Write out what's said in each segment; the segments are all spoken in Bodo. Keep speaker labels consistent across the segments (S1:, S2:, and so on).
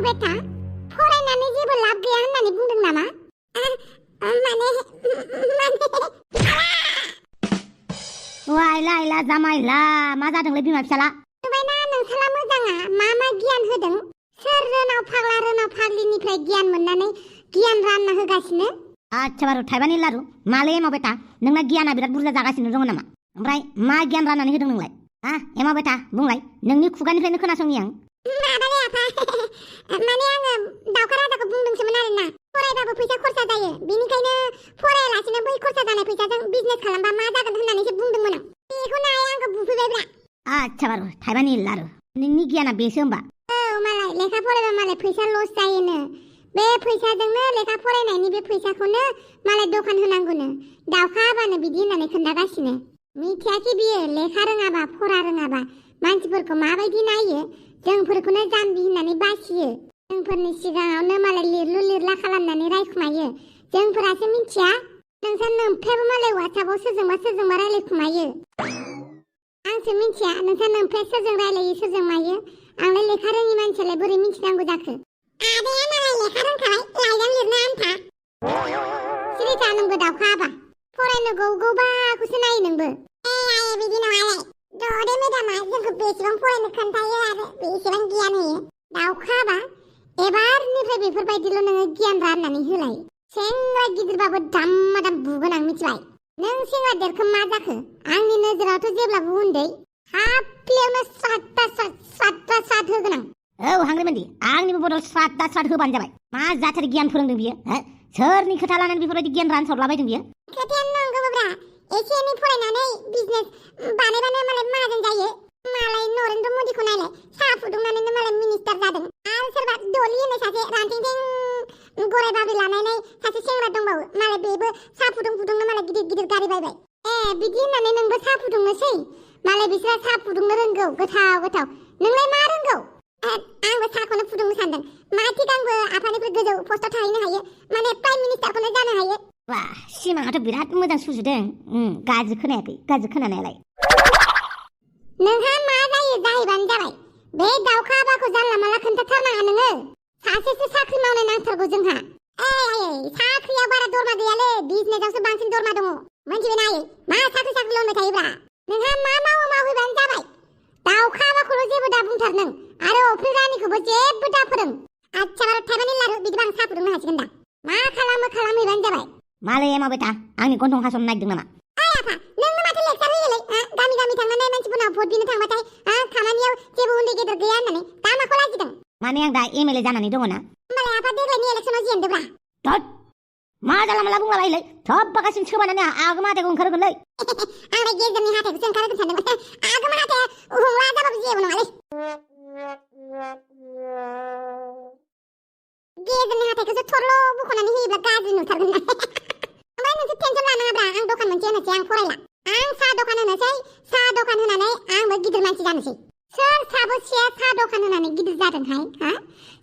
S1: बेटा फरायनानै जेबो लाब गैया होननानै बुंदों नामा?
S2: वाइला जामाइला मा जादोंलै बिमा फिसाला?
S1: नुबायना नोंसाला मोजाङा मा गियान होदों? सोर रोनाव फाग्ला रोनाव फाग्लिनिफ्राय गियान मोननानै गियान रानना होगासिनो?
S2: आच्छा बारु थाइबानि लारु मालै एमाव बेटा नोंना गियाना बिराद बुरजा जागासिनो दङ नामा? ओमफ्राय मा गियान राननानै होदों नोंलाय? एमाव बेटा बुंलाय नोंनि खुगानिफ्रायनो खोनासंनि आं।
S1: माबालै आफा माने आङो दाउखा राजाखौ बुंदोंसोमोन आरोना फरायबाबो फैसा खरसा जायो बेनिखायनो फरायालासिनो बै खरसा जानाय फैसाजों बिजनेस खालामबा मा जागोन होननानैसो बुंदोंमोन आं। बेखौ नाय आंखौ बुफैबायब्रा।
S2: आच्छा बारु थाइबानि लारु नोंनि गियाना बेसो होमबा?
S1: औ मालाय लेखा फरायबा मालाय फैसा लस जायोनो। बे फैसाजोंनो लेखा फरायनायनि बे फैसाखौनो मालाय दखान होनांगौनो। दाउखा हाबानो बिदि होननानै खोन्थागासिनो। मिथियाखि बियो लेखा रोङाबा फरा रोङाबा मानसिफोरखौ माबायदि नायो जोंफोरखौनो जाम्बि होननानै बासियो। जोंफोरनि सिगाङावनो मालाय लिरलु लिरला खालामनानै रायखुमायो। जोंफोरासो मिथिया नोंसोर नोमफायाबो मालाय वाट्सएपआव सोरजोंबा रायलायखुमायो। आंसो मिथिया नोंसोर नोमफाया सोरजों रायलायो सोरजों मायो। आंलाय लेखा रोङि मानसियालाय बोरै मिथिनांगौ जाखो? आदाया मालाय लेखा रोंखाबाय लाइजाम लिरनो आन्था। सिरिथा नोंबो दाउखा हाबा फरायनो गौबाखौसो नायो नोंबो। आयै बिदि नङालै ददे मेदामा जोंखौ बेसेबां फरायनो खोन्थायो आरो बेसेबां गियान होयो। दाउखा हाबा एबारनिफ्राय बेफोरबायदिल' नोङो गियान राननानै होलाय। सेंग्रा गिदिरबाबो दाम बुगोन आं मिथिबाय। नों सेंग्रा देरखो मा जाखो? आंनि नोजोरावथ' जेब्लाबो उन्दै हाफ्लेयावनो स्राद होगोन आं।
S2: औ हांग्रिमोनदि आंनिबो बदल स्राद होबानो जाबाय। मा जाथारै गियान फोरोंदों बियो? सोरनि खोथा लानानै बेफोरबायदि गियान रानसावलाबायदों बियो?
S1: खोथायानो नंगौब्रा एसे एनै फरायनानै बिजनेस बानायबानो मालाय माहाजोन जायो। मालाय नरेन्द्र मदिखौ नायलाय साहा फुदुंनानैनो मालाय मिनिस्टार जादों। आरो सोरबा दलि होननाय सासे रानथेंथें गराय बाबि लानायनाय सासे सेंग्रा दंबावो मालाय बेबो साहा फुदुंनो मालाय गिदिर गारि बायबाय। बिदि होननानै नोंबो साहा फुदुंनोसै? मालाय बिसोरा साहा फुदुंनो रोंगौ गोथाव। नोंलाय मा रोंगौ? आंबो साहाखौनो फुदुंनो सानदों। मा थिग आंबो आफानिफ्राय गोजौ पस्टआव थाहैनो हायो माने प्राइम मिनिस्टारखौनो जानो हायो।
S2: वाह सिमाङाथ' बिराद मोजां सुजुदों। गाज्रि खोनायाखै गाज्रि खोनानायालाय।
S1: नोंहा मा जायो जाहैबानो जाबाय। बे दाउखा हाबाखौ जानला माला खोन्थाथारनाङा नोङो। सासेसो साख्रि मावनाय नांथारगौ जोंहा। साख्रियाव बारा दरमा गैयालै बिजनेसावसो बांसिन दरमा दङ। मोनथिबायना आयै मा साख्रि होनबाय थायोब्रा? नोंहा मा मावहैबानो जाबाय। दाउखा हाबाखौल' जेबो दा बुंथार नों आरो अफ्रि रानिखौबो जेबो दा फोरों। आच्छा बारु थाइबानि लारु बिदिबा आं साहा फुदुंनो हासिगोन दा। मा खालामहैबानो जाबाय। मालाय
S2: एमाव बेटा आंनि गन्थं हास'नो नागिरदों नामा?
S1: आफा नोंनो माथो लेक्सार होयोलै? गामि थांनानै मानसिफोरनाव भट बिनो थांबाथाय खामानियाव जेबो उन्दै गेदेर गैया होननानै दा माखौ लाजिदों?
S2: माने आं दा एमएलए जानानै दङ ना।
S1: होमबालाय आफा देग्लायनि इलेक्सनाव जेनदोब्रा।
S2: मा जाला माला बुंलाबायोलै थब्बागासिनो सोबानानै आगोमा हाथायखौ ओंखारहोगोनलै।
S1: आंलाय गेजेरनि हाथायखौसो ओंखारहोगोन सानदोंमोन। आगोमा हाथाया हुंला जाबाबो जेबो नङालै। गेजेरनि हाथायखौसो थरल' बुख'नानै होयोब्ला गाज्रि नुथारगोन ना। ओमफ्राय नोंसोर टेनसन लानाङाब्रा आं दखान मोनसे होनोसै आं फरायला। आं साहा दखान होनोसै साहा दखान होनानै आंबो गिदिर मानसि जानोसै। सोर साबोसेया साहा दखान होनानै गिदिर जादोंहाय?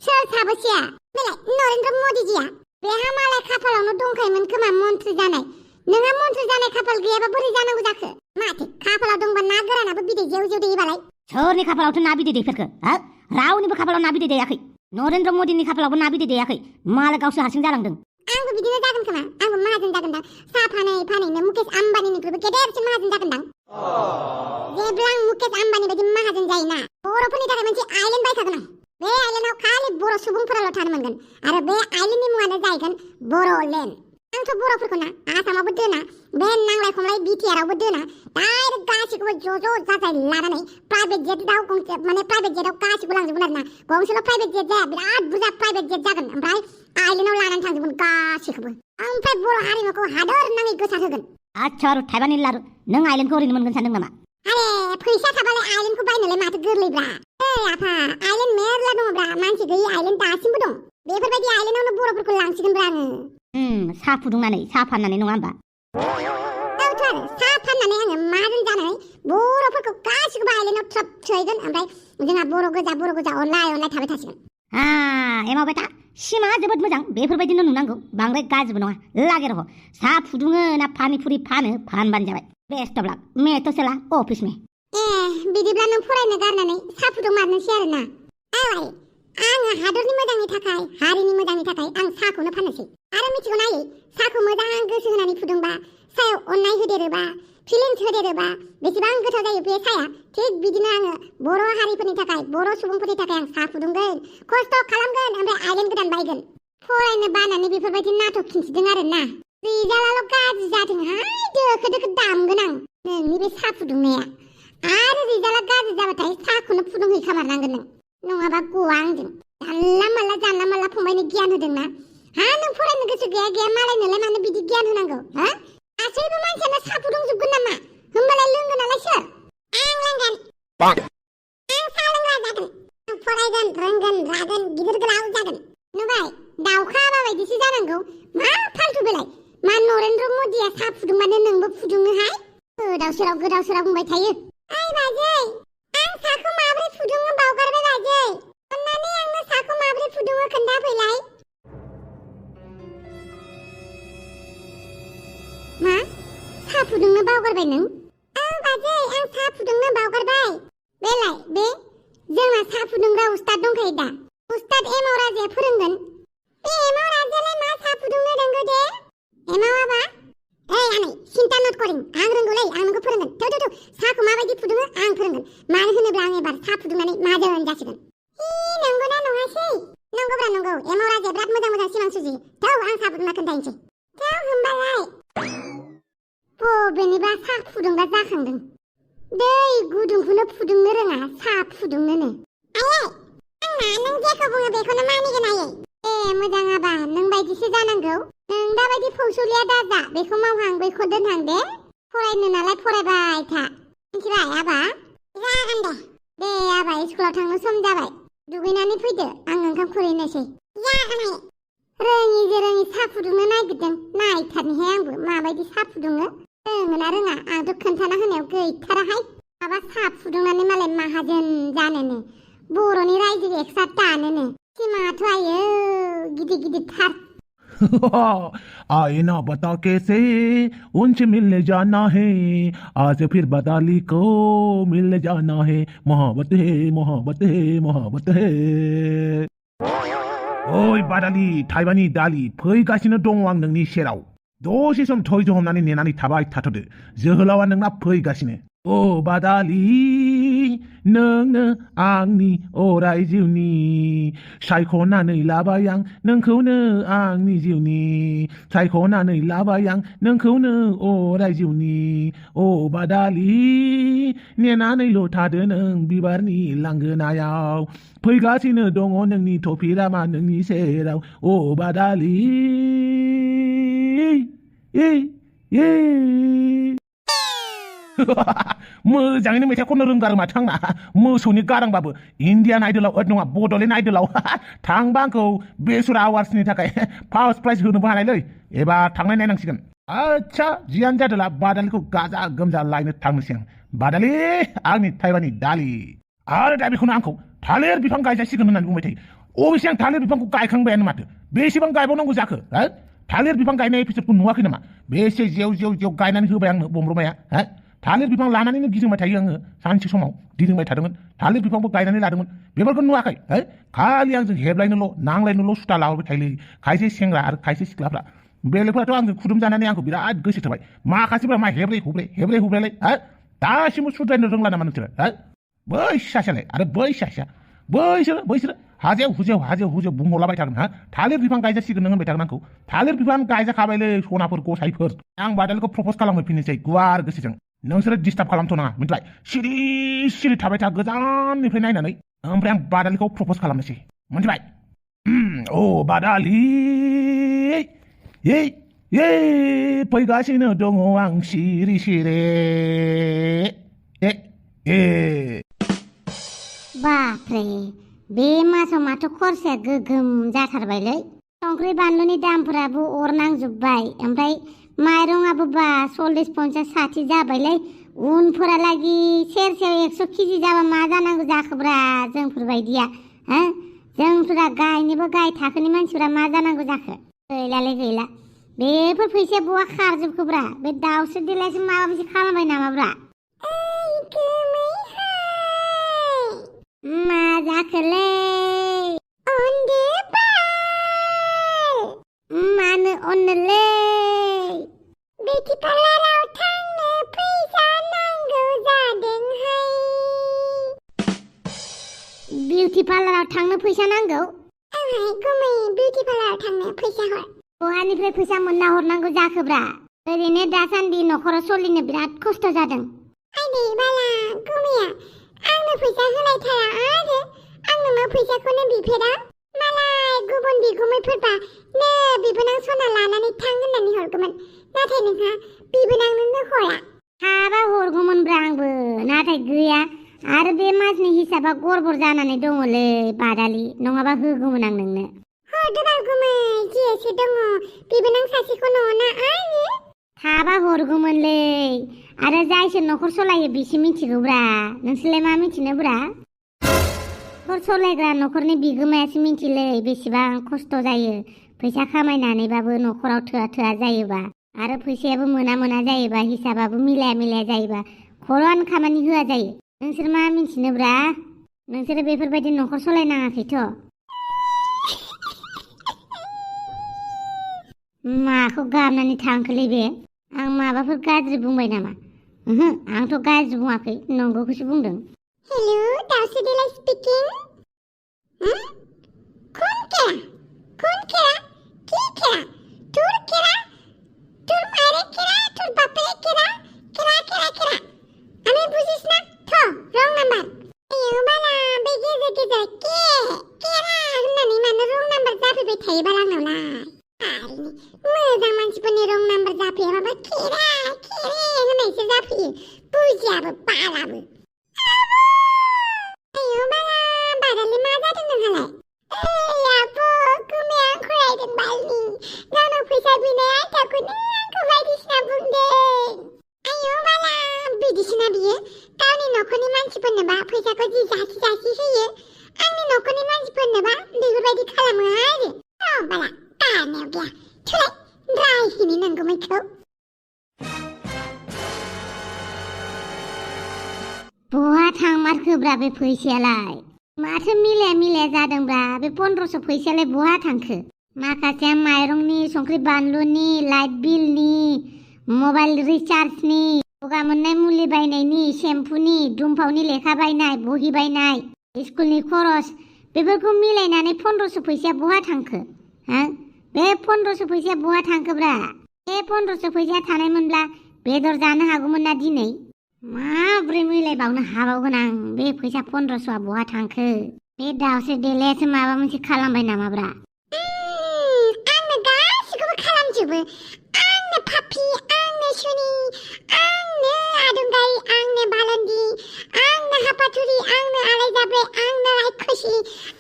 S1: सोर साबोसेया? बेलाय नरेन्द्र मदिजिया बेहा मालाय खाफालावनो दंखायोमोन खोमा मन्थ्रि जानाय। नोंहा मन्थ्रि जानाय खाफाल गैयाबा बोरै जानांगौ जाखो? माथो खाफालाव दंबा ना गोरानाबो बिदै जेव दैयोबालाय।
S2: सोरनि खाफालावथ' ना बिदै दैफेरखो? रावनिबो खाफालाव ना बिदै दैयाखै। नरेन्द्र मदिनि खाफालावबो ना बिदै दैयाखै। मालाय गावसो हारसिं जालांदों।
S1: आंबो बिदिनो जागोन खोमा। आंबो माहाजोन जागोनदां। साहा फानैनो मुकेश आम्बानिनिख्रुइबो गेदेरसिन माहाजोन जागोनदां। जेब्ला आं मुकेश आम्बानि बायदि माहाजोन जायोना बर'फोरनि थाखाय मोनसे आइलेन्ड बायखागोन आं। बे आइलेन्डआव खालि बर' सुबुंफोराल' थानो मोनगोन आरो बे आइलेन्डनि मुङानो जाहैगोन बर'लेण्ड। आंथ' बर'फोरखौ ना आसामावबो दोना बे नांलाय खमलाय बिटिआरावबो दोना डाइरेक्ट गासिखौबो ज' जाजाय लानानै प्राइभेट जेटआव गंसे माने प्राइभेट जेटआव गासिबो लांजोबगोन आरोना। गंसेल' प्राइभेट जेट जाया बिराद बुरजा प्राइभेट जेट जागोन। ओमफ्राय आइलेन्डआव लानानै थांजोबगोन गासिखौबो। ओमफ्राय बर' हारिमुखौ हादर नाङै गोसारहोगोन।
S2: आच्छा बारु थाइबानि लारु नों आइलेन्डखौ ओरैनो मोनगोन सानदों नामा?
S1: आरे फैसा थाबालाय आइलेन्डखौ बायनोलाय माथो गोरलैब्रा। आफा आइलेन्ड मेरला दङब्रा मानसि गैयि आइलेन्ड दासिमबो दं। बेफोरबायदि आइलेन्डआवनो बर'फोरखौ लांसिगोनब्रा आङो।
S2: साहा फुदुंनानै साहा फाननानै नङा होमबा?
S1: औथ' आरो साहा फाननानै आङो माहाजोन जानानै बर'फोरखौ गासिखौबो आइलेन्डआव थ्रोब सोहैगोन। ओमफ्राय जोंहा बर' गोजा अनलाय थाबाय थासिगोन।
S2: एमाव बेटा सिमाङा जोबोद मोजां। बेफोरबायदिनो नुनांगौ बांद्राय गाज्रिबो नङा। लागे रह साहा फुदुङो ना पानिपुरि फानबानो जाबाय। बेस्ट अफ लाक मैं तो चला ऑफिस में।
S1: बिदिब्ला नों फरायनो गारनानै साहा फुदुंमारनोसै आरोना। आङो हादरनि मोजांनि थाखाय हारिनि मोजांनि थाखाय आं साहाखौनो फाननोसै आरो मिथिगौ नायै साहाखौ मोजां गोसो होनानै फुदुंबा सायाव अननाय होदेरोबा फिलिंस होदेरोबा बेसेबां गोथाव जायो बे साया थिग बिदिनो आङो बर' हारिफोरनि थाखाय बर' सुबुंफोरनि थाखाय आं साहा फुदुंगोन खस्थ' खालामगोन ओमफ्राय आइलेन गोदान बायगोन फरायनो बानानै बेफोरबायदि नाटक खिन्थिदों आरो ना रिजाल्टआल' गाज्रि जाथोंहाय दोखो दोखो दामगोन आं नोंनि बे साहा फुदुंनाया आरो रिजाल्टआ गाज्रि जाबाथाय साहाखौनो फुदुंहैखामारनांगोन नों नङाबा गवा आंजों जानला माला फंबायनो गियान होदोंना हा नों फरायनो गोसो गैया मालायनोलाय मानो बिदि गियान होनांगौ हा गासैबो मानसियानो साहा फुदुंजोबगोन नामा होमबालाय लोंगोन नालाय सोर आं लोंगोन आं साहा लोंग्रा जागोन आं फरायगोन रोंगोन रागोन गिदिर गोलाव जागोन नुबाय दाउखा बायदिसो जानांगौ मा फालतु बेलाय मा नरेन्द्र मदिया साहा फुदुंबानो नोंबो फुदुङोहाय गोदाव सोराव बुंबाय थायो ओइ बाजै आं साहाखौ माबोरै फुदुङो बावगारबाय बाजै अन्नानै आंनो साहाखौ माबोरै फुदुङो खोन्थाफैलाय मा साहा फुदुंनो बावगारबाय नों औ बाजै आं साहा फुदुंनो बावगारबाय बेलाय बे जोंना साहा फुदुंग्रा उस्ताद दंखायो दा उस्ताद एमाव राजाया फोरोंगोन बे एमाव राजायालाय मा साहा फुदुंनो रोंगौ दे एमावाबा ओइ आनै सिन्था नट करिं आं रोंगौलै आं नोंखौ फोरोंगोन थौ साहाखौ माबायदि फुदुङो आं फोरोंगोन मानो होनोब्ला आं एबार साहा फुदुंनानै माहाजोन जासिगोन नंगौना नङासै नंगौब्रा नंगौ एमाव राजाया बिराद मोजां सिमां सुजियो थौ आं साहा फुदुंना खोन्थाहैनोसै थौ होमबालाय बबेनिबा साहा फुदुंग्रा जाखांदों दै गुदुंखौनो फुदुंनो रोङा साहा फुदुंनोनो आयै आंना नों जेखौ बुङो बेखौनो मानिगोन आयै मोजाङाबा नों बायदिसो जानांगौ नों दाबायदि फौसौलिया दाजा बेखौ मावहां बेखौ दोनहां दे फरायनो नालाय फरायबाय था मिथिबाय आबा जागोन दे आबा स्कुलाव थांनो सम जाबाय दुगैनानै फैदो आं ओंखाम खुरहैनोसै जागोन रोङि साहा फुदुंनो नागिरदों नायथारनिहाय आंबो माबायदि साहा फुदुङो रोङोना रोङा आंथ' खोन्थाना होनायाव गैथाराहाय माबा साहा फुदुंनानै मालाय माहाजोन जानोनो बर'नि रायजो एक्सार्ट दानोनो सिमाङाथ' आयो गिदिर थार
S3: आए ना बता कैसे उनसे मिलने जाना है आज फिर बदाली को मिलने जाना है मोहब्बत है मोहब्बत है मोहब्बत है ओइ बादालि थाइबानि दालि फैगासिनो दङ आं नोंनि सेराव दसे सम धैर्य हमनानै नेनानै थाबाय थाथ'दो जोहोलावा नोंना फैगासिनो ओ बादालि नोंनो आंनि अराय जिउनि सायख'नानै लाबाय आं नोंखौनो आंनि जिउनि सायख'नानै लाबाय आं नोंखौनो अराय जिउनि ओ बादालि नेनानैल' थादो नों बिबारनि लांगोनायाव फैगासिनो दङ नोंनि थफिरामा नोंनि सेराव ओ बादालि मोजाङैनो मेथाइ खननो रोंगारो माथो आंना मोसौनि गारांबाबो इण्डियान आइडलाव नङा बड'लेण्ड आइडलाव थांबा आंखौ बेसुरा आवार्सनि थाखाय फार्स्ट प्राइज होनोबो हानायलै एबार थांनाय नायनांसिगोन आच्छा जियानो जादोला बादालिखौ गाजा गोमजा लायनो थांनोसै आं बादालि आंनि थाइबानि दालि आरो दा बेखौनो आंखौ थालिर बिफां गायजासिगोन होननानै बुंबाय थायो अबेसे आं थालिर बिफांखौ गायखांबायानो माथो बेसेबां गायबावनांगौ जाखो थालिर बिफां गायनाय एपिसडखौ नुवाखै नामा बेसे जेव गायनानै होबाय आंनो बमब्रमाया थालिर बिफां लानानैनो गिदिंबाय थायो आङो सानसे समाव गिदिंबाय थादोंमोन थालिर बिफांबो गायनानै लादोंमोन बेफोरखौ नुवाखै खालि आंजों हेबलायनोल' नांलायनोल' सुथा लाबोबाय थायोलै खायसे सेंग्रा आरो खायसे सिख्लाफ्रा बेलेगफोराथ' आंजों खुदुम जानानै आंखौ बिराद गोसो थोबाय माखासेफ्रा मा हेब्रे हुब्रेलाय दासिमबो सुद्रायनो रोंला नामा नोंसोरो बै सासेयालाय आरो बै सासेया बैसोरो हाजेव हुजेव बुंहरलाबाय थागोन थालिर बिफां गायजासिगोन नों होनबाय थागोन आंखौ थालिर बिफां गायजाखाबायलै सनाफोर गसाइफोर आं बादालिखौ प्रपज खालामहैफिननोसै गुवार गोसोजों नोंसोरो डिस्टार्ब खालामथ'नाङा मिथिबाय सिरि थाबाय था गोजाननिफ्राय नायनानै ओमफ्राय आं बादालिखौ प्रपज खालामनोसै मिथिबाय ओ बादालि फैगासिनो दङ आं सिरि
S1: बाप्रे बे मासाव माथो खरसाया गोगोम जाथारबायलै संख्रि बानलुनि दामफोराबो अर नांजोब्बाय ओमफ्राय माइरंआबो बा 40-50-60 जाबायलै उनफोरालागि सेरसेयाव 100 केजि जाबा मा जानांगौ जाखोब्रा जोंफोरबायदिया जोंफोरा गायनोबो गाय थाखोनि मानसिफोरा मा जानांगौ जाखो गैला बेफोर फैसाया बहा खारजोबखोब्रा बे दाउसो देलायसो माबा मोनसे खालामबाय नामाब्रा मा जाखोलै अननोलै बिउटि पार्लाराव थांनो फैसा नांगौ जादोंहाय
S2: बिउटि पार्लाराव थांनो फैसा नांगौ
S1: आंहाय गुमै बिउटि पार्लाराव थांनो फैसा हर
S2: बहानिफ्राय फैसा मोनना हरनांगौ जाखोब्रा ओरैनो दासान्दि न'खराव सोलिनो बिराद खस्थ' जादों
S1: आइदै बाला गुमैया आंनो फैसा होलायथारा आरो आं नोंनाव फैसाखौनो बिफेरा मालाय गुबुन बिगुमैफोरबा नो बिबोनां सना लानानै थां होननानै हरगौमोन नाथाय नोंहा बिबोनांनोनो हरा
S2: हाबा हरगौमोनब्रा आंबो नाथाय गैया आरो बे मासनि हिसाबा गरबर जानानै दङलै बादालि नङाबा होगौमोन आं नोंनो
S1: हरदोबाल गुमै जिएसो दङ बिबोनां सासेखौनो अना आरो
S2: हाबा हरगौमोनलै आरो जायसोर न'खर सलायो बिसो मिथिगौब्रा नोंसोरलाय मा मिथिनोब्रा न'खर सलायग्रा न'खरनि बिगोमायासो मिथिलै बेसेबां खस्थ' जायो फैसा खामायनानैबाबो न'खराव थोआ थोआ जायोबा आरो फैसायाबो मोना जायोबा हिसाबाबो मिलाया जायोबा खर'आनो खामानि होआ जायो नोंसोर मा मिथिनोब्रा नोंसोर बेफोरबायदि न'खर सलायनाङाखैथ' माखौ गाबनानै थांखोलै बे आं माबाफोर गाज्रि बुंबाय नामा ओहो आंथ' गाज्रि बुङाखै नंगौखौसो बुंदों
S1: हेलो दाउसुदेलाय स्पिकिं কোন কেরা কি কেরা তোর কেরা তোর মায়ের কেরা তোর বাপের কেরা কেরা আমি বুঝিস না থ রং নাম্বার আইও বালা বেগে কে কেরা होननानै मानो रं नाम्बार जाफैबाय थायो बाला आंनावलाय मोजां मानसिफोरनि रं नाम्बार जाफैया माबा केरे होननायसो जाफैयो बुजियाबो बालाबो आयौ बाला बादालि मा जादों नोंहालाय आबो गुमैया आंखौ रायदों बालनि गावनाव फैसा बिनाय आयदाखौनो आंखौ बायदिसिना बुंदों आयौ बाला बिदिसोना बियो गावनि न'खरनि मानसिफोरनोबा फैसाखौ जि जासि होयो आंनि न'खरनि मानसिफोरनोबा बेफोरबायदि खालामो आरो बाला गारनायाव गैया थुलाय रायहैनो नोंगौमैखौ
S2: बहा थांमारखोब्रा बे फैसायालाय माथो मिलाया जादोंब्रा बे 1500 फैसायालाय बहा थांखो माखासे माइरंनि संख्रि बानलुनि लाइट बिलनि मबाइल रिचार्जनि गगा मोननाय मुलि बायनायनि शेम्पुनि दुमफावनि लेखा बायनाय बहि बायनाय स्कुलनि खरस बेफोरखौ मिलायनानै 1500 फैसाया बहा थांखो हा बे 1500 फैसाया बहा थांखोब्रा बे 1500 फैसाया थानायमोनब्ला बेदर जानो हागौमोन ना दिनै माब्रै मिलायबावनो हाबावगोन आं बे फैसा 1500आ बहा थांखो बे दाउसो देलायासो माबा मोनसे खालामबाय नामाब्रा
S1: आंनो गासिखौबो खालामजोबो आंनो पापि आंनो सुनि आंनो आदुंगारि आंनो बालन्दि आंनो हापाथुरि आंनो आलायजाब्रे आंनो रायखसि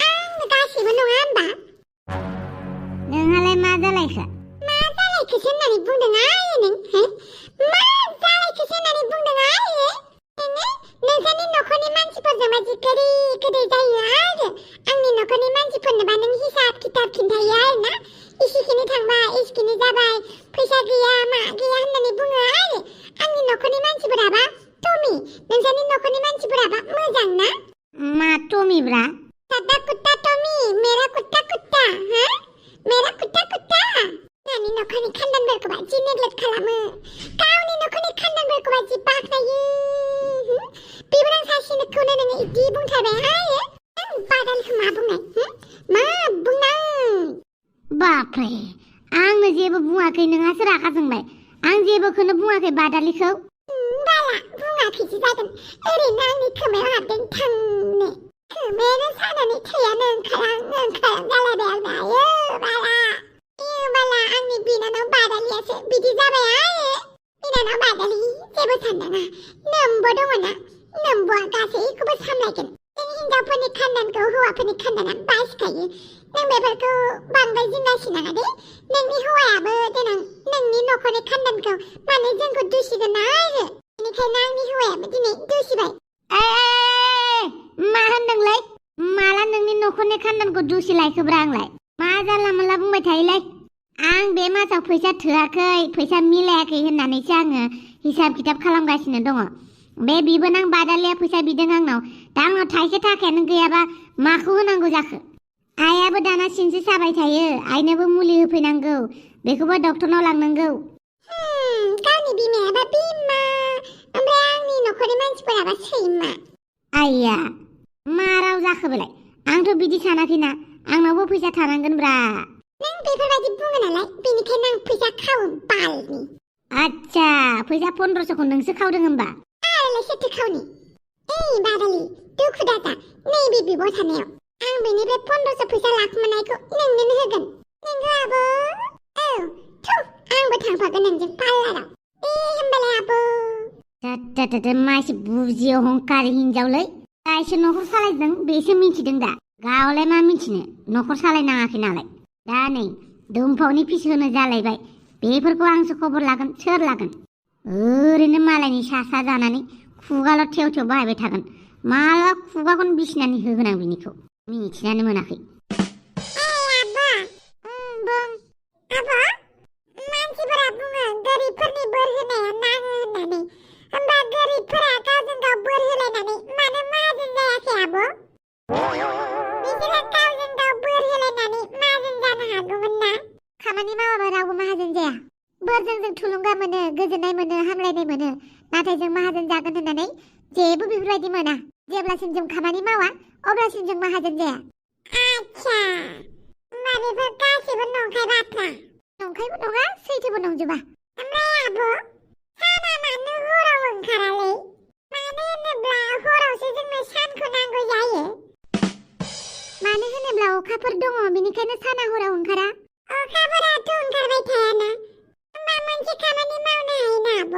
S1: आंनो गासिबो नङा होमबा
S2: नोंहालाय मा जालायखो
S1: जालायखोसो होननानै बुंदों आयो नों मा जालायखोसो होननानै बुंदों आयो नोंसोरनि न'खरनि मानसिफोरजों बादि गोदै जायो आरो आंनि न'खरनि मानसिफोरनोबा नों हिसाब खिथाब खिन्थायो आरो ना इसिखिनि थांबाय इसिखिनि जाबाय फैसा गैया मा गैया होननानै बुङो आरो आंनि न'खरनि मानसिफोराबा टमी नोंसोरनि न'खरनि मानसिफोराबा मोजां ना
S2: मा टमीब्रा
S1: सादा कुत्ता टमी मेरा कुत्ता हा मेरा कुत्ता नानि न'खरनि खान्दानफोरखौबा जि नेग्लेक्ट खालामो गावनि न'खरनि खान्दानफोरखौबा जि बाख्नायो बिबोनां सासेखौनो नोङो इदि बुंथारबाय आयो बादालिखौ मा बुंनाय मा बुंनाय
S2: बाप्रे आंनो जेबो बुङाखै नोंहासो रागा जोंबाय आं जेबोखौनो बुङाखै बादालिखौ
S1: बाला बुङाखैसो जादों ओरैनो आंनि खोमायाव हाबदों थांनो खोमायानो सानानै थैयानो ओंखारां जालायबाय आंना आयो बाला बाला आंनि बिनानाव बादालियासो बिदि जाबाय आयो बिनानाव बादालि जेबो साननाङा नोमबो दङना नोमबोआ गासैखौबो सामलायगोन जों हिनजावफोरनि खान्दानखौ हौवाफोरनि खान्दाना बासिखायो नों बेफोरखौ बांद्राय जिंगासिनाङा दे नोंनि हौवायाबो देनां नोंनि न'खरनि खान्दानखौ माने जोंखौ दुसिगोन आरो बेनिखायनो आंनि हौवायाबो दिनै दुसिबाय
S2: मा होनदोंलै माला नोंनि न'खरनि खान्दानखौ दुसिलायखोब्रा आंलाय मा जानला मोनला बुंबाय थायोलै आं बे मासाव फैसा थोआखै फैसा मिलायाखै होननानैसो आङो हिसाब खिथाब खालामगासिनो दङ बे बिबोनां बादालिया फैसा बिदों आंनाव दा आंनाव थाइसे थाखायानो गैयाबा माखौ होनांगौ जाखो आइयाबो दाना सिनसो साबाय थायो आइनोबो मुलि होफैनांगौ बेखौबो डक्टरनाव लांनांगौ
S1: गावनि बिमायाबा बिमा ओमफ्राय आंनि न'खरनि मानसिफोराबा सैमा
S2: आइया मा राव जाखो बेलाय आंथ' बिदि सानाखैना आंनावबो फैसा थानांगोनब्रा
S1: नों बेफोरबायदि बुङो नालाय बेनिखायनो आं फैसा खावो बालनि
S2: आच्छा फैसा 1500खौ नोंसो खावदों होमबा
S1: आरोलाय सोरथो खावनि ओइ बादालि दुखु दाजा नैबे बिब' थानायाव आं बेनिफ्राय 1500 फैसा लाखुमानायखौ नोंनोनो होगोन नोंगौ आब' औ थु आंबो थांफागोन नोंजों पार्लाराव होमबालाय आब'
S2: मासे बुजियो हंकारि हिनजावलै जायसो न'खर सालायदों बेसो मिथिदों दा गावलाय मा मिथिनो न'खर सालायनाङाखै नालाय दा नै दुमफावनि फिस होनो जालायबाय बेफोरखौ आंसो खबर लागोन सोर लागोन ओरैनो मालायनि सा सा जानानै खुगाल' थेव थेव बाहायबाय थागोन माला खुगाखौनो बिसिनानै होगोन आं बिनिखौ मिथिनानै मोनाखै
S1: मानसिफोरा बुङो गोरिबफोरनि बोर होनाया नाङो होननानै होमबा गोरिबफोरा गावजों गाव बोर होलायनानै मानो माहाजोन जायाखै आब' बिसोरो गावजों गाव बोर होलायनानै माहाजोन जानो हागौमोन ना खामानि मावाबा रावबो माहाजोन जाया बोरजों जों थुलुंगा मोनो गोजोननाय मोनो हामलायनाय मोनो नाथाय जों माहाजोन जागोन होननानै जेबो बेफोरबायदि मोना जेब्लासिम जों खामानि मावा अब्लासिम जों माहाजोन जाया आच्छा होमबा बेफोर गासैबो नंखाय बाथ्रा नंखायबो नङा सैथोबो नंजोबा ओमफ्राय आब' साना मानो हराव ओंखारालै मानो होनोब्ला हरावसो जोंनो सानखौ नांगौ जायो मानो होनोब्ला अखाफोर दङ बेनिखायनो साना हराव ओंखारा अखाफोराथ' ओंखारबाय थायाना होमबा मोनसे खामानि मावनो हायोना आब'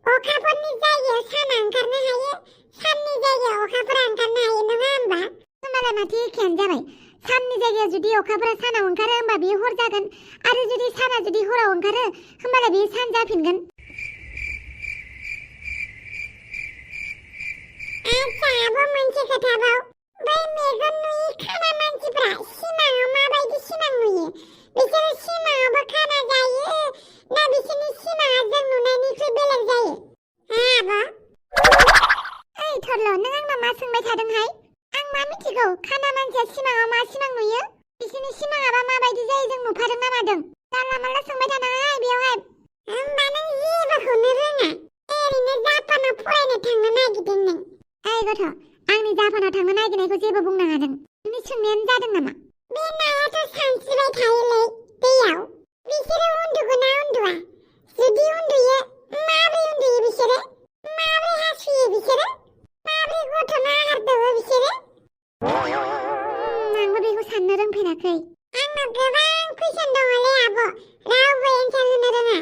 S1: अखाफोरनि जायगायाव साना ओंखारनो हायो साननि जायगायाव अखाफोरा ओंखारनो हायो नङा होमबा होमबालाय माथो एखेयानो जाबाय साननि जायगायाव जुदि अखाफोरा सानाव ओंखारो होमबा बेयो हर जागोन आरो जुदि साना जुदि हराव ओंखारो होमबालाय बेयो सान जाफिनगोन आच्छा आब' मोनसे खोथाबाव बै मेगन नुयि खाना मानसिफ्रा सिमाङाव माबायदि सिमां नुयो बिसोरो सिमाङावबो खाना जायो ना बिसोरनि सिमाङा जों नुनायनिख्रुइ बेलेग जायो आब' ओइ थरल' नों आंनाव मा सोंबाय थादोंहाय आं मा मिथिगौ खाना मानसिया सिमाङाव मा सिमां नुयो बिसोरनि सिमाङाबा माबायदि जायो जों नुफादों ना मादों जानला मानला सोंबाय थानाङाहाय बेयावहाय होमबा नों जेबोखौनो रोङा ओरैनो जापानाव फरायनो थांनो नागिरदों नों ओइ गथ' आंनि जापानाव थांनो नागिरनायखौ जेबो बुंनाङा नों नोंनि सोंनायानो जादों नामा बे नायाथ' सानस्रिबाय थायोलै दैयाव बिसोरो उन्दुगोना उन्दुआ जुदि उन्दुयो माब्रै उन्दुयो बिसोरो माब्रै हासुयो बिसोरो माब्रै गथ'नो आहार दौओ बिसोरो आंबो बेखौ साननो रोंफेराखै आंनाव गोबां कुइसन दङलै आब' रावबो एन्सार होनो रोङा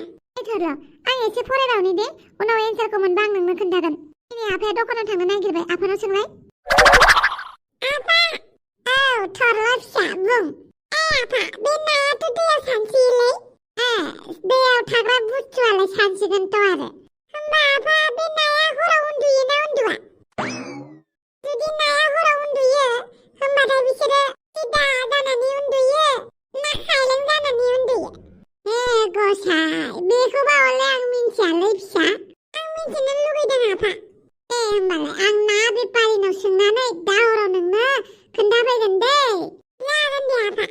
S1: थरल' आं एसे फरायबावनि दे उनाव एन्सारखौ मोनबा आं नोंनो खोन्थागोन दिनै आफाया दखानाव थांनो नागिरबाय आफानाव सोंलाय आफा औ थरल' फिसा बुं आफा बे नायाथ' दैयाव सानस्रियोलै दैयाव थाग्रा बुस्थुआलाय सानस्रिगोनथ' आरो होमबा आफा बे नाया हराव उन्दुयो ना उन्दुआ जुदि नाया हराव उन्दुयो होमबाथाय बिसोरो सिदा जानानै उन्दुयो ना खायलें जानानै उन्दुयो गसाय बेखौबा हले आं मिन्थियालै फिसा आं मिन्थिनो लुगैदों आफा होमबालाय आं ना बेपारिनाव सोंनानै दाहराव नोंनो खोन्थाफैगोन दे जागोन दे आफा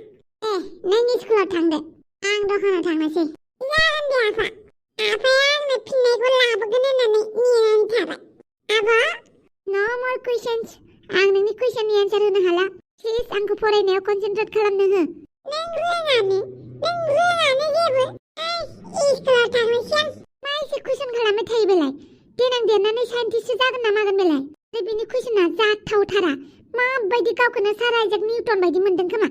S1: नों स्कुलाव थांदो आं दखानाव थांनोसै जागोन दे आफा आफाया आंनो फिननायखौ लाबोगोन होननानै नेनानै थाबाय आब' नो मर कुइसन्स आं नोंनि कुइसननि एन्सार होनो हाला प्लिज आंखौ फरायनायाव कनसेन्ट्रेट खालामनो हो नों रोङानो जेबो स्कुलाव थांनोसै आं मा एसे कुइसन खालामबाय थायो बेलाय देनां देरनानै साइन्टिस्टसो जागोन ना मागोन बेलाय आरो बिनि कुइसना जाथावथारा माबायदि गावखौनो सार आइजाक निउटन बायदि मोनदों खोमा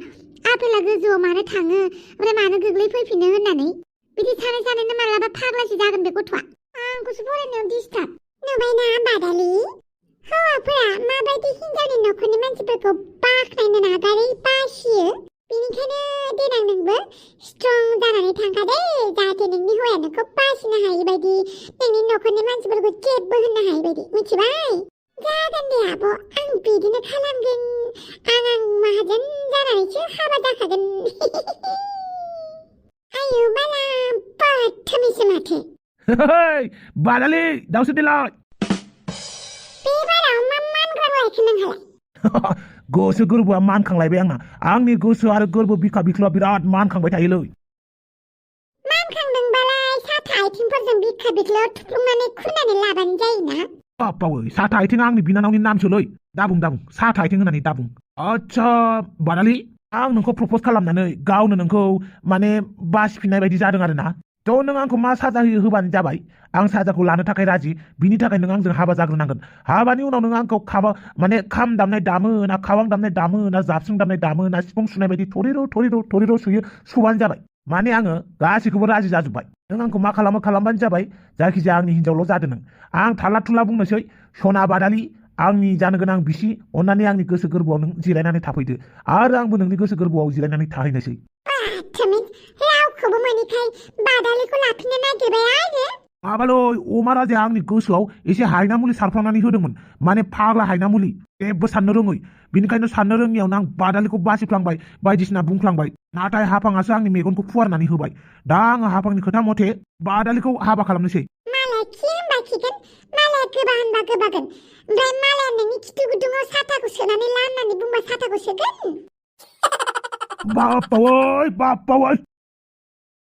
S1: आपेला गोजौआव मानो थाङो ओमफ्राय मानो गोग्लैफैफिनो होननानै बिदि सानै सानैनो मालाबा फाग्लासो जागोन बे गथ'आ आंखौसो फरायनायाव डिस्टार्ब नुबायना बादालि हौवाफोरा माबायदि हिनजावनि न'खरनि मानसिफोरखौ बाख्नायनो नागारै बासियो बेनिखायनो देनां नोंबो स्ट्रं जानानै थांखा दे जाहाथे नोंनि हौवाया नोंखौ बासिनो हायि बायदि नोंनि न'खरनि मानसिफोरखौ जेबो होननो हायि बायदि मिथिबाय जागोन दे आब' आं बिदिनो खालामगोन आं माहाजोन जानानैसो हाबा जाखागोन आयु बाला बदथमिसो माथो
S3: बादालि दाउसो देलाय
S1: बे बाराव मा मानग्रा लायखो नोंहालाय
S3: गोसो गोरबोआ मानखांलायबाय आंना आंनि गोसो आरो गोरबो बिखा बिख्लोआ बिराद मानखांबाय थायोलै
S1: बिखा बिख्लायाव थुफ्लुंनानै खुरनानै लाबानो जायोना
S3: बावै साथा आइथिं आंनि बिनानावनि नामसोलै दाबुं साथा आइथिं होननानै दाबुं आच्छा बादालि आं नोंखौ प्रपज खालामनानै गावनो नोंखौ माने बासिफिननाय बायदि जादों आरोना थ' नों आंखौ मा साजा होयो होबानो जाबाय आं साजाखौ लानो थाखाय राजि बिनि थाखाय नों आंजों हाबा जाग्रोनांगोन हाबानि उनाव नों आंखौ माने खाम दामनाय दामो ना खावां दामनाय दामो ना जाबस्रिं दामनाय दामो ना सिफुं सुनाय बायदि थरिर' सुयो सुबानो जाबाय माने आङो गासैखौबो राजि जाजोब्बाय नों आंखौ मा खालामो खालामबानो जाबाय जायखिजाया आंनि हिनजावल' जादों नों आं थाला थुला बुंनोसै सना बादालि आंनि जानो गोनां बिसि अन्नानै आंनि गोसो गोरबोआव नों जिरायनानै थाफैदो आरो आंबो नोंनि गोसो गोरबोआव जिरायनानै थाहैनोसै
S1: रावखौबो मोनिखाय बादालिखौ लाफिननो नागिरबाय आरो
S3: माबालै अमा राजाया आंनि गोसोआव एसे हायना मुलि सारफ्लांनानै होदोंमोन माने फाग्ला हायना मुलि जेबो साननो रोङै बिनिखायनो साननो रोङियावनो आं बादालिखौ बासिफ्लांबाय बायदिसिना बुंफ्लांबाय नाथाय हाफाङासो आंनि मेगनखौ फुवारनानै होबाय दा आङो हाफांनि खोथा मथे बादालिखौ हाबा खालामनोसै
S1: मालाय खि होनबा खिगोन मालाया गोबा होनबा गोबागोन ओमफ्राय मालाया नोंनि खिथु गुदुङाव साथाखौ सोनानै ला होननानै बुंबा साथाखौ सोगोन
S3: बापावै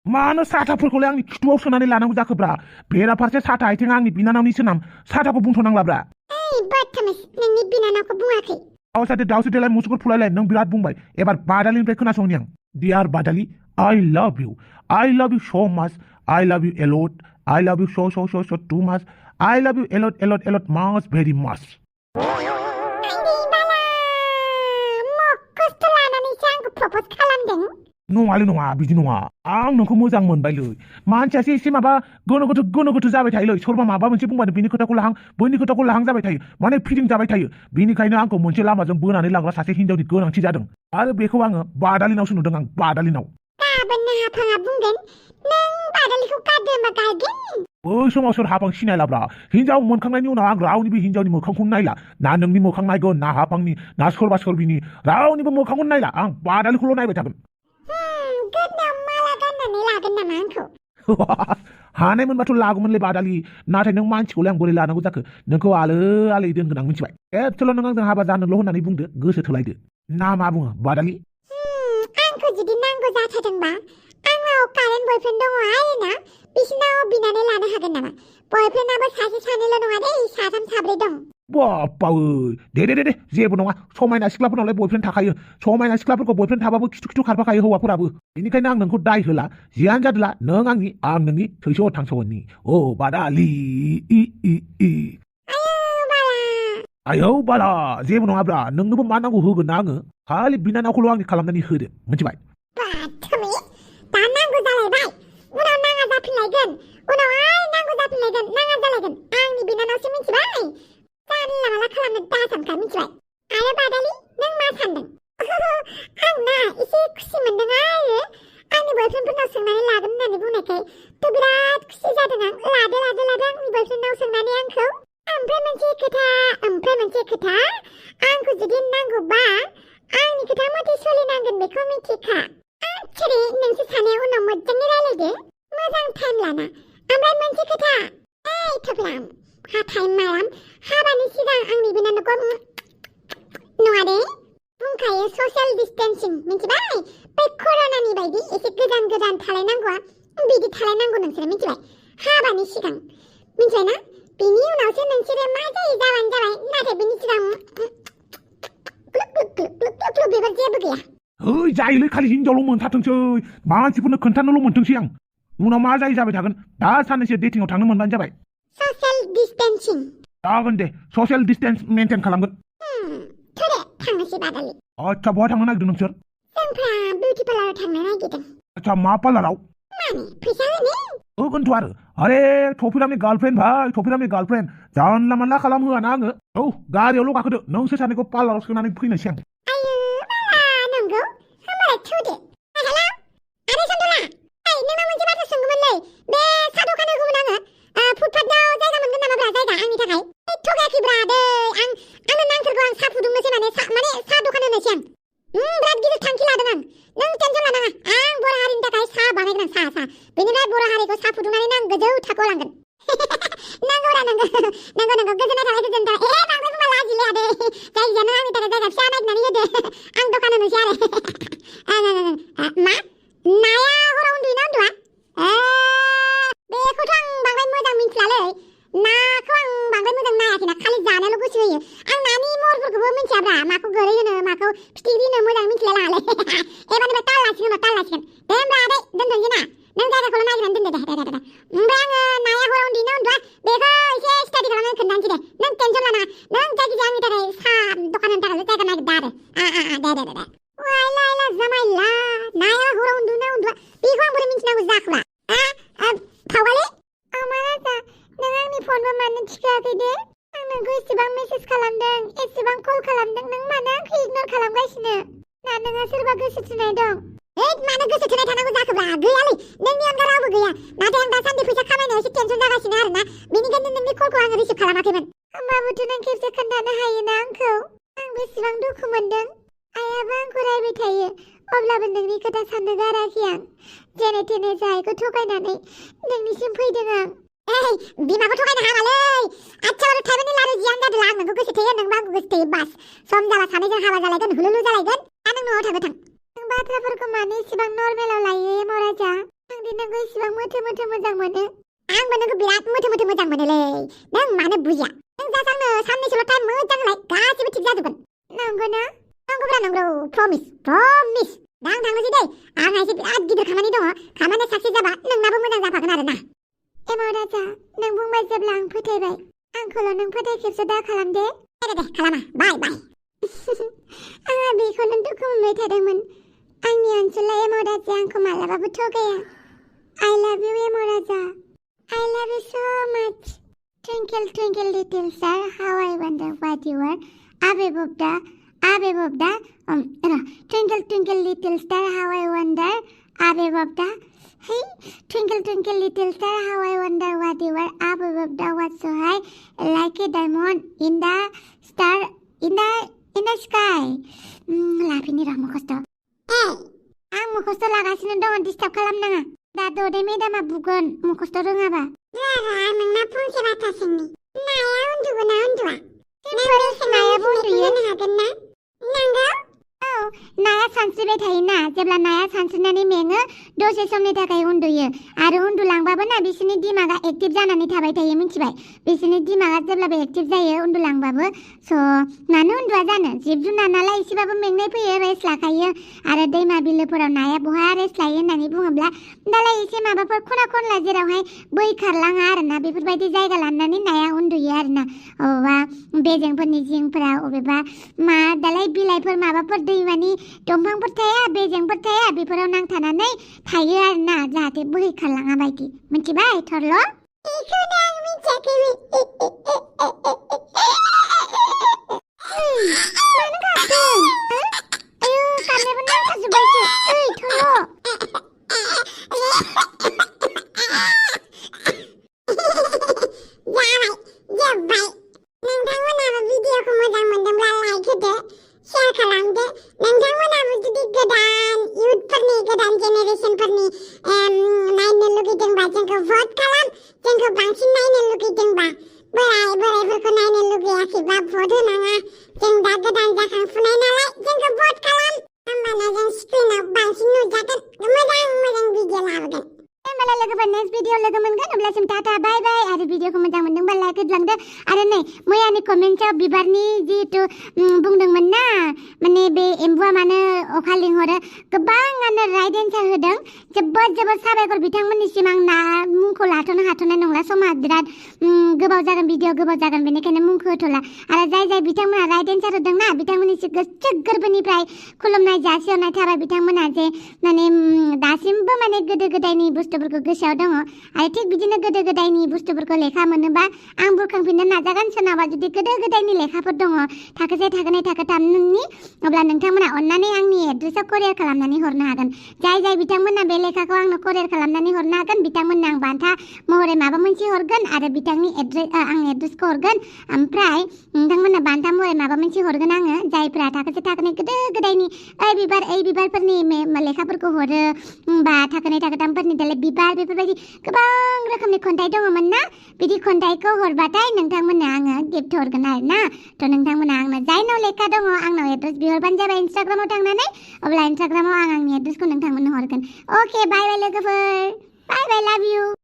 S3: मानो साथाफोरखौलाय आंनि खिथुआव सोनानै लानांगौ जाखोब्रा बेराफारसे साथा आइथिं आंनि बिनानावनिसो नाम साथाखौ बुंथ'नांलाब्रा
S1: बदतमिस नोंनि बिनानावखौ बुङाखै
S3: दाउसाथे लाय मुसुगुर फुलायलाय नों बिराद बुंबाय एबार बादालिनिफ्राय खोनासंनि आं डियार बादालि I love you so much I love you a lot I love you so too much I love you a lot much very much
S1: मक्कसथ' लानानैसो आंखौ प्रपज खालामदों
S3: नङालै नङा बिदि नङा आं नोंखौ मोजां मोनबायलै मानसियासो एसे माबा गोनो गोथो जाबाय थायोलै सोरबा माबा मोनसे बुंबानो बिनि खोथाखौ लाहां बैनि खोथाखौ लाहां जाबाय थायो माने फिदिं जाबाय थायो बिनिखायनो आंखौ मोनसे लामाजों बोनानै लांग्रा सासे हिनजावनि गोनांथि जादों आरो बेखौ आङो बादालिनावसो नुदों आं बादालिनाव
S1: गाबोननो हाफाङा बुंगोन नों बादालिखौ गारदो होनबा गारगोन
S3: बै समाव सोर हाफां सिनायलाब्रा हिनजाव मोनखांनायनि उनाव आं रावनिबो हिनजावनि मोखांखौनो नायला ना नोंनि मोखां नायगोन ना हाफांनि ना सोरबा सोरबिनि रावनिबो मोखांखौनो नायला आं बादालिखौल' नायबाय थागोन
S1: गोदनायाव माला गाननानै लागोन नामा आंखौ
S3: हानाय मोनबाथ' लागौमोनलै बादालि नाथाय नों मानसिखौलाय आं बोरै लानांगौ जाखो नोंखौ आलो दोनगोन आं मिथिबाय एसेल' नों आंजों हाबा जानोल' होननानै बुंदो गोसो थोलायदो ना मा बुङो बादालि
S1: आंखौ जुदि नांगौ जाथारदोंबा आंनाव कारेन्ट बयफ्रेन्ड दङ आरोना बिसिनाव बिनानै लानो हागोन नामा बयफ्रेन्डआबो सासे सानैल' नङा दे साथाम साब्रै दं
S3: बापावै दे जेबो नङा समायना सिख्लाफोरनावलाय बयफ्रेन्ड थाखायो समायना सिख्लाफोरखौ बयफ्रेन्ड थाबाबो खिथु खारफाखायो हौवाफोराबो बेनिखायनो आं नोंखौ दाय होला जियानो जादोला नों आंनि आं नोंनि थैस' थांस'नि अ बादालि आयौ बाला जेबो नङाब्रा नोंनोबो मा नांगौ होगोन ना आङो खालि बिनानावखौल' आंनि खालामनानै होदो मिथिबाय
S1: दा नांगौ जालायबाय उनाव नाङा जाफिनलायगोन उनाव नांगौ जाफिनलायगोन नाङा जालायगोन आंनि बिनानावसो मिथिबाय जानला माला खालामनो दासानखा मिथिबाय आरो बादालि नों मा सानदों आं ना एसे खुसि मोनदों आरो आंनि बयफ्रेन्डफोरनाव सोंनानै लागोन होननानै बुंनायखाय थ' बिराद खुसि जादों आं लादो आंनि बयफ्रेन्डनाव सोंनानै आंखौ ओमफ्राय मोनसे खोथा आंखौ जुदि नांगौबा आंनि खोथा मथे सोलिनांगोन बेखौ मिथिखा आखिरि नोंसोर सानैया उनाव मोजाङै रायलायदो मोजां टाइम लाना ओमफ्राय मोनसे खोथा थफ्लाम हाबानि सिगां आंनि बिनानावखौ नङा दे बुंखायो ससियेल डिस्टेन्सिं मिथिबाय बै कर'नानि बायदि एसे गोजान थालायनांगौआ बिदि थालायनांगौ नोंसोरो मिथिबाय हाबानि सिगां मिथिबाय ना बिनि उनावसो नोंसोरो मा जायो जाबानो जाबाय नाथाय बिनि सिगां बेफोर जेबो गैया
S3: जायोलै खालि हिनजावल' मोनथारथोंसै मानसिफोरनो खोन्थानोल' मोनथोंसै आं उनाव मा जायो जाबाय थागोन दा साननैसो डेटिंआव थांनो मोनबानो जाबाय
S1: ससियेल डिस्टेन्सिं
S3: जागोन दे ससियेल डिस्टेन्स मेनटेन खालामगोन
S1: थोरे थांनोसै बादालि
S3: आच्छा बहा थांनो नागिरदों नोंसोर
S1: जोंफ्रा बिउटि पार्लाराव थांनो नागिरदों
S3: आच्छा मा पार्लाराव
S1: माने फैसा होनो
S3: होगोनथ' आरो अरे थफिरामनि गार्लफ्रेन्ड भाई थफिरामनि गार्लफ्रेन्ड जानला मानला खालामहोआ ना आङो औ गारियावल' गाखोदो नोंसोर सानैखौ पार्लाराव सोनानै फैनोसै आं
S1: नंगौ होमबालाय थौदो हेलौ आरो सन्दला नोंनाव मोनसे बाथ्रा सोंगौमोनलै बे साहा दखान होगौमोन आङो फुटपाथआव जायगा मोनगोन नामा ब्रा जायगा आंनि थाखाय थगायाखैब्रा दै आंनो नांथारगौ आं साहा फुदुंनोसै माने साहा दखान होनोसै आं बिराद गिदिर थांखि लादों आं नों टेनसन लानाङा आं बर' हारिनि थाखाय साहा बानायगोन आं साहा बेनिफ्राय बर' हारिखौ साहा फुदुंनानै आं गोजौ थाखोआव लांगोन नांगौरा नंगौ गोजोननाय थाबाय बांद्राय बुंबा लाजिले आदै जायखिजाया नों आंनि थाखाय जायगा फिसा नागिरनानै होदो आं दखान होनोसै आरो मा नाया हराव उन्दुयोना उन्दुआ बेखौथ' आं बांद्राय आं मिथिलाय लाङालै एबारनिफ्राय ताल लासिगोन दे होमबा आदै दोनथ'नोसै ना नों जायगाखौल' नागिरनानै दोनदो दे ओमफ्राय आङो नाया हराव उन्दुयोना उन्दुआ बेखौ एसे स्टाडि खालामनानै खोन्थानोसै दे नों टेनसन लानाङा नों जायखिजाया आंनि थाखाय साहा दखान होनो थाखायल' जायगा नागिरदो आरो दे वाइला जामाइला नाया हराव उन्दुयोना उन्दुआ बेखौ आं बोरै मिथिनांगौ जाखोबा फावगालि
S2: अमाराजा नों आंनि फनबो मानो थिखायाखै दे आं नोंखौ एसेबां मेसेज खालामदों एसेबां कल खालामदों नों मानो आंखौ इगनर खालामगासिनो ना नोंहा सोरबा गोसो थोनाय दं
S1: मानो गोसो थोनाय थानांगौ जाखोब्रा गैयालै नोंनि अनगा रावबो गैया नाथाय आं दासान्दि फैसा खामायनायाव एसे टेनसन जागासिनो आरोना बेनिखायनो नोंनि कलखौ आङो रिसिभ खालामाखैमोन
S2: होमबाबोथ' नों खेबसे खोन्थानो हायोना आंखौ आं बेसेबां दुखु मोनदों आइयाबो आंखौ रायबाय थायो अब्लाबो नोंनि खोथा साननो गाराखै आं जेने थेने जायखौ थगायनानै नोंनिसिम फैदों आं
S1: बिमाखौ थगायनो हामालै आथियावनो थाइबानि लारु जियानो जादोला आं नोंखौ गोसो थोयो नोंबो आंखौ गोसो थोयो बास सम जाबा सानैजों हाबा जालायगोन हुलुलु जालायगोन दा नों न'आव थां
S2: नों बाथ्राफोरखौ मानो इसेबां नर्मेलाव लायो एमराजा आं दि नोंखौ इसेबां मोथो मोजां मोनो
S1: आंबो नोंखौ बिराद मोथो मोजां मोनोलै नों मानो बुजिया नों जास्ट आंनो साननैसोल' टाइम मोजां होलाय गासिबो थिग जाजोबगोन
S2: नंगौना
S1: नंगौब्रा नंगौ प्रमिस दा आं थांनोसै दै आंहा एसे बिराद गिदिर खामानि दङ खामानिया साक्सेस जाबा नोंनाबो मोजां जाफागोन आरोना
S2: एमराजा नों बुंबाय जेब्ला आं फोथायबाय आंखौल' नों फोथायखेबस दा खालाम दे
S1: दे खालामा बाय
S2: आंहा बेखौनो दुखु मोनबाय थादोंमोन आंनि अनसुला एमराजा आंखौ मालाबाबो थगाया I love you एमराजा I love you so much Twinkle twinkle little star how I wonder what you are Abebobda Twinkle twinkle little star how I wonder Abebobda Hey twinkle twinkle little star how I wonder what you are Abebobda what's so high like a diamond in the star in the sky लाफिनि र मुखस्थ आं मुखस्थ लागासिनो दङ डिस्टार्ब खालामनाङा दा ददे मेदामा बुगोन मुखस्थ रोङाबा
S1: नोंना फंसे बाथ्रा सोंनि नाया उन्दुगोना उन्दुआ
S2: नायाबो उन्दुयो
S1: हागोन ना नंगौ
S2: औ नाया सानस्रिबाय थायोना जेब्ला नाया सानस्रिनानै मेङो दसे समनि थाखाय उन्दुयो आरो उन्दुलांबाबो ना बिसोरनि दिमागा एक्टिभ जानानै थाबाय थायो मिथिबाय बिसोरनि दिमागा जेब्लाबो एक्टिभ जायो उन्दुलांबाबो स' मानो उन्दुआ जानो जिब जुनार नालाय एसेबाबो मेंनाय फैयो रेस्ट लाखायो आरो दैमा बिलोफोराव नाया बहा रेस्ट लायो होननानै बुङोब्ला दालाय एसे माबाफोर खना खनला जेरावहाय बै खारलाङा आरोना बेफोरबायदि जायगा लानानै नाया उन्दुयो आरोना अबेबा बेजेंफोरनि जिंफोराव अबेबा मा दालाय बिलाइफोर माबाफोर दैमानि दंफांफोर थाया बेजेंफोर थाया बेफोराव नांथानानै थायो आरोना जाहाथे बोहैखारलाङा बायदि मिथिबाय थरल'
S1: बेखौनो आं मिथियाखै
S2: मानो गाबदों आयु गाबनायबो नांथाजोब्बायसो ओइ थरल'
S1: जोब्बाय नोंथांमोनाबो भिडिअखौ मोजां मोनदोंब्ला लाइक होदो शेयार खालामदो नोंथांमोनाबो जुदि गोदान इयुथफोरनि गोदान जेनेरेसनफोरनि नायनो लुगैदोंबा जोंखौ भट खालाम जोंखौ बांसिन नायनो लुगैदोंबा बोरायफोरखौ नायनो लुगैयाखैबा भट होनाङा जों दा गोदान जाखांफुनाय नालाय जोंखौ भट खालाम होमबाना जों स्क्रिनाव बांसिन नुजागोन मोजां भिडिअ लाबोगोन
S2: होमबालाय लोगोफोर नेक्स्ट भिडिअ लोगो मोनगोन अब्लासिम टाटा बाय बाय आरो भिडिअखौ मोजां मोनदोंबा लाइक होलांदो आरो नै मैयानि कमेन्टआव बिबारनि जिहेतु बुंदोंमोन ना माने बे एम्बुआ मानो अखा लिंहरो गोबाङानो राइट एन्सार होदों जोबोद साबायखर बिथांमोननिसिम आं ना मुंखौ लाथ'नो हाथ'नाय नंला समा बिराद गोबाव जागोन भिडिअ गोबाव जागोन बेनिखायनो मुंखौ होथ'ला आरो जाय बिथांमोना राइट एन्सार होदों ना बिथांमोननिसिम गोसो गोरबोनिफ्राय खुलुमनाय जासिहरनाय थाबाय बिथांमोना जे माने दासिमबो माने गोदो गोदायनि बुस्थुफोरखौ गोसोआव दङ आरो थिग बिदिनो गोदो गोदायनि बुस्थुफोरखौ लेखा मोनोबा आं बुरखांफिननो नाजागोन सोरनावबा जुदि गोदो गोदायनि लेखाफोर दङ थाखोसे थाखोनै थाखोथामनि अब्ला नोंथांमोना अन्नानै आंनि एड्रेसाव करियार खालामनानै हरनो हागोन जाय बिथांमोना बे लेखाखौ आंनो करियार खालामनानै हरनो हागोन बिथांमोननो आं बान्था महरै माबा मोनसे हरगोन आरो बिथांनि आं एड्रेसखौ हरगोन ओमफ्राय नोंथांमोना बान्था महरै माबा मोनसे हरगोन आङो जायफ्रा थाखोसे थाखोनै गोदो गोदायनि ओइ बिबारफोरनि लेखाफोरखौ हरो बा थाखोनै थाखोथामफोरनि दालाय बिबार बेफोरबायदि गोबां रोखोमनि खन्थाइ दङमोन ना बिदि खन्थाइखौ हरबाथाय नोंथांमोननो आङो गिफ्ट हरगोन आरोना थ' नोंथांमोना आंनो जायनाव लेखा दङ आंनाव एड्रेस बिहरबानो जाबाय इन्स्टाग्रामाव थांनानै अब्ला इन्स्टाग्रामाव आं आंनि एड्रेसखौ नोंथांमोननो हरगोन अके बाय बाय लोगोफोर बाय बाय लाभ इउ